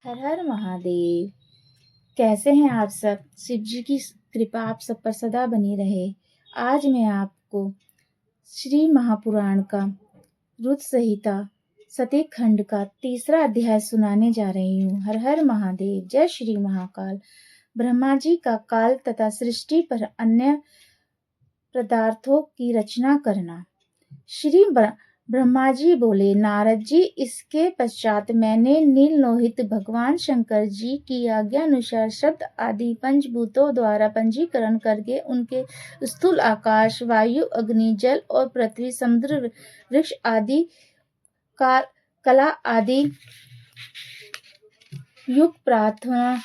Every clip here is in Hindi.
हर हर महादेव। कैसे हैं आप सब? शिव जी की कृपा आप सब पर सदा बनी रहे। आज मैं आपको श्री महापुराण का रुद्र संहिता सती खंड का 3रा अध्याय सुनाने जा रही हूँ। हर हर महादेव। जय श्री महाकाल। ब्रह्मा जी का काल तथा सृष्टि पर अन्य पदार्थों की रचना करना। श्री ब्रह्मा जी बोले, नारद जी, इसके पश्चात मैंने नील लोहित भगवान शंकर जी की आज्ञा अनुसार शब्द आदि पंचभूतों द्वारा पंजीकरण करके उनके स्थूल आकाश, वायु, अग्नि, जल और पृथ्वी, समुद्र, वृक्ष आदि कला आदि युग प्रार्थना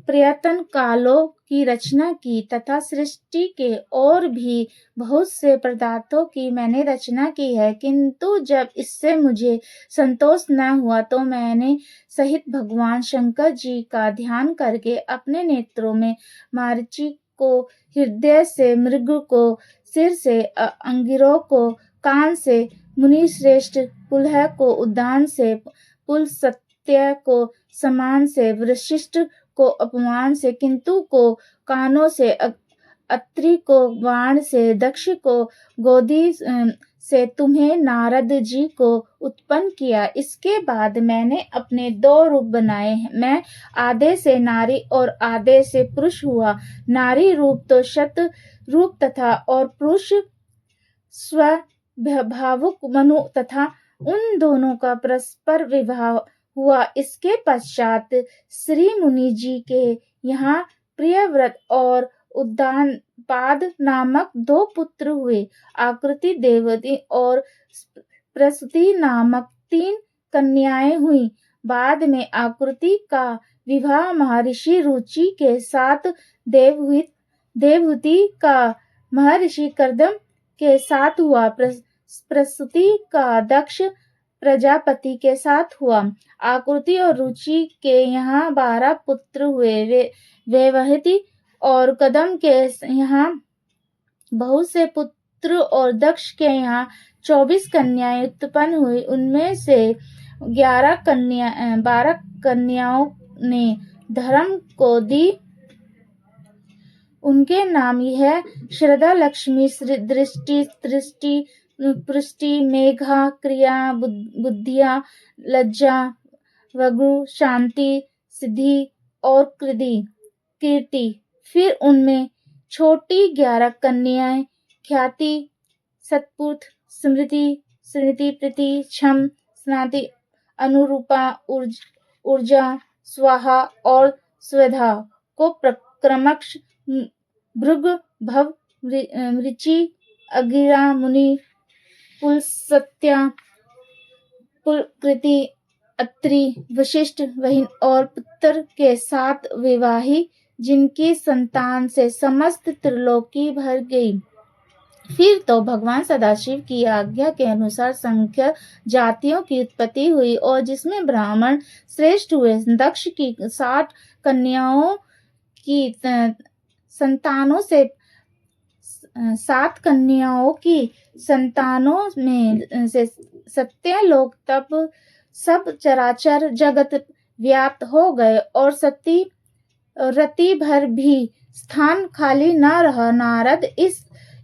प्रयत्न कालों की रचना की तथा सृष्टि के और भी बहुत से पदार्थों की मैंने रचना की है। किंतु जब इससे मुझे संतोष न हुआ तो मैंने सहित भगवान शंकर जी का ध्यान करके अपने नेत्रों में मारीचि को, हृदय से मृग को, सिर से अंगिरों को, कान से मुनि श्रेष्ठ, पुलह को उद्यान से, पुल सत्य को समान से, वशिष्ठ को अपमान से, किंतु को कानों से, अत्रि को बाण से, दक्ष को गोदी से, तुम्हें नारद जी को उत्पन्न किया। इसके बाद मैंने अपने 2 रूप बनाए। मैं आधे से नारी और आधे से पुरुष हुआ। नारी रूप तो शत रूप तथा और पुरुष स्वभावुक मनु तथा उन दोनों का परस्पर विवाह हुआ। इसके पश्चात श्री मुनि जी के यहाँ प्रियव्रत और उद्दानपाद नामक 2 पुत्र हुए। आकृति, देवती और प्रसूति नामक 3 कन्याएं हुई। बाद में आकृति का विवाह महर्षि रुचि के साथ, देवहूति का महर्षि कर्दम के साथ हुआ। प्रसूति का दक्ष प्रजापति के साथ हुआ। आकृति और रुचि के यहाँ 12 पुत्र हुए। वेवहति और कदम के यहाँ बहुत से पुत्र और दक्ष के यहाँ 24 कन्याएं उत्पन्न हुई। उनमें से 12 कन्याओं ने धर्म को दी। उनके नाम यह श्रद्धा, लक्ष्मी, दृष्टि, तृष्टि, पुष्टि, मेघा, क्रिया, बुद्धिया, लज्जा, वगु, शांति, सिद्धि और कीर्ति। फिर उनमें छोटी 11 कन्याएं ख्याति, सत्पुरुष, स्मृति, प्रीति, क्षम, स्नाति, अनुरूपा, ऊर्जा, स्वाहा और स्वधा को क्रमश भृग, भव, ऋचि, अगिरा, मुनि, पुलस्त्य, पुलकृति, अत्रि, वशिष्ठ, वहिन और पुत्र के साथ विवाही, जिनकी संतान से समस्त त्रिलोकी भर गई। फिर तो भगवान सदाशिव की आज्ञा के अनुसार संख्य जातियों की उत्पत्ति हुई और जिसमें ब्राह्मण श्रेष्ठ हुए। दक्ष की 60 कन्याओं की संतानों से 7 कन्याओं की संतानों में से सत्यलोक तप सब चराचर जगत व्याप्त हो गए और रति भर भी स्थान खाली न रहा। नारद,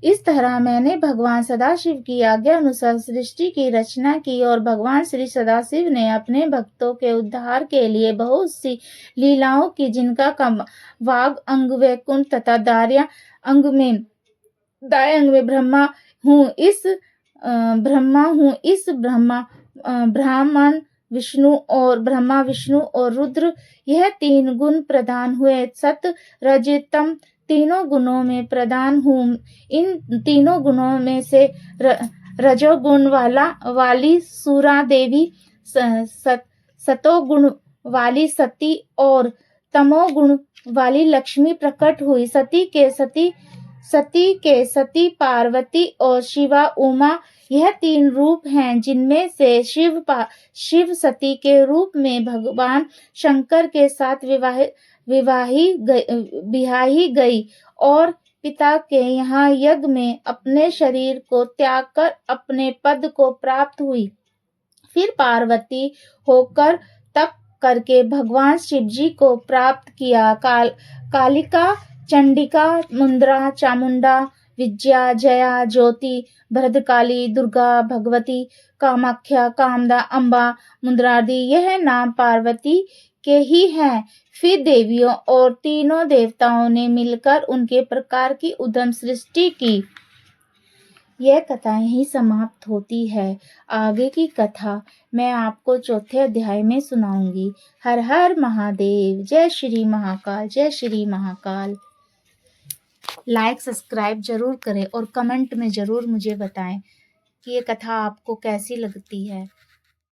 इस तरह मैंने भगवान सदाशिव की आज्ञा अनुसार सृष्टि की रचना की और भगवान श्री सदाशिव ने अपने भक्तों के उद्धार के लिए बहुत सी लीलाओं की, जिनका वाग अंग वैकुंठ तथा दाया अंग में ब्रह्मा हूँ। इस ब्राह्मण ब्रह्मा, विष्णु और रुद्र, यह 3 गुण प्रदान हुए। सत रज तम तीनों गुणों में प्रधान हूँ। इन तीनों गुणों में से रजोगुण वाली सूरा देवी, सतोगुण वाली सती और तमोगुण वाली लक्ष्मी प्रकट हुई। सती के सती पार्वती और शिवा उमा, यह 3 रूप हैं, जिनमें से शिव सती के रूप में भगवान शंकर के साथ विवाही गई और पिता के यहाँ यज्ञ में अपने शरीर को त्याग कर अपने पद को प्राप्त हुई। फिर पार्वती होकर तप करके भगवान शिव जी को प्राप्त किया। कालिका, चंडिका, मुद्रा, चामुंडा, विद्या, जया, ज्योति, भद्रकाली, दुर्गा, भगवती, कामाख्या, कामदा, अम्बा, मुद्रादि यह नाम पार्वती के ही हैं। फिर देवियों और तीनों देवताओं ने मिलकर उनके प्रकार की उद्यम सृष्टि की। यह कथा यहीं समाप्त होती है। आगे की कथा मैं आपको चौथे अध्याय में सुनाऊंगी। हर हर महादेव। जय श्री महाकाल, जय श्री महाकाल। लाइक सब्सक्राइब जरूर करें और कमेंट में जरूर मुझे बताएं कि ये कथा आपको कैसी लगती है।